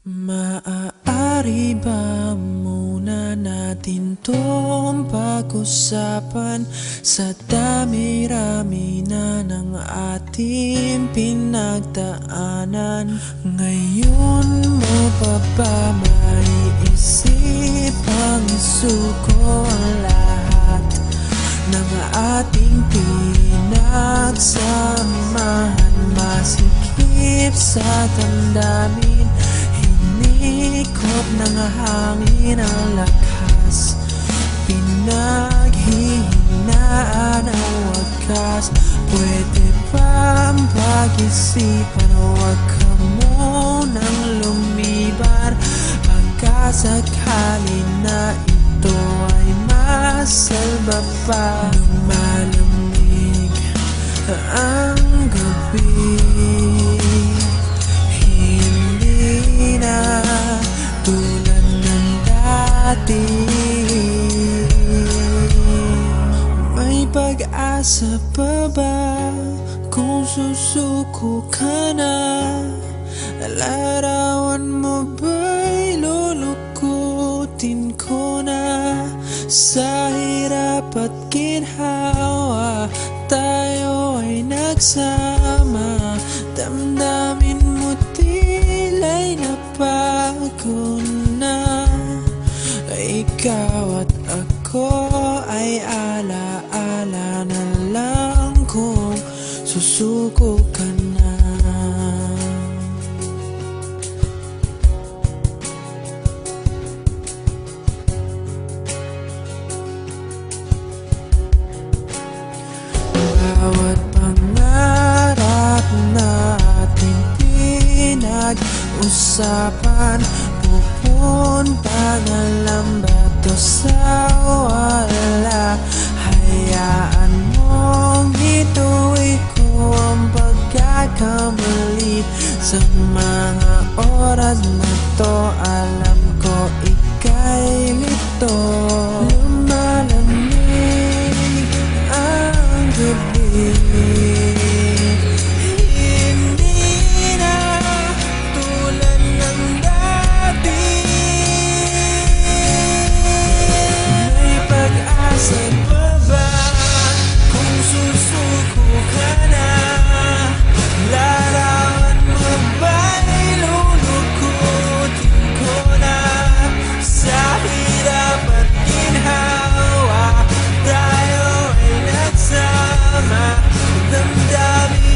Maaari ba muna natin tong pag-usapan sa dami-rami na ng ating pinagdaanan? Ngayon mo pa ba maiisip ang isuko ang lahat ng ating pinagsamahan? Masikip sa damdamin, hinikot ng hangin ang lakas, pinaghihinaan ang wagas. Pwede bang pag-isipan, huwag ka munang lumibar, pagkasakali na ito ay masalba pa. Nung malamig ang gabi, tulad ng dati, may pag-asa pa ba kung susuko ka na? Larawan mo ba'y lulukutin ko na? Sa hirap at ginhawa tayo ay nagsama, damdamin mo tila'y napagod na. Ikaw at ako ay alaala na lang kung susuko ka na. Bawat pangarap natin pinag-usapan, pupunta na lang ba to sa wala? Hayaan mong ituloy ko ang pagkakamali. Sa mga oras na to, alam ko ika'y lito. Lumalamig ang gabi, kung susuko ka na? Larawan mo ba'y lulukutin ko na? Sa hirap at ginhawa tayo ay nagsama, damdamin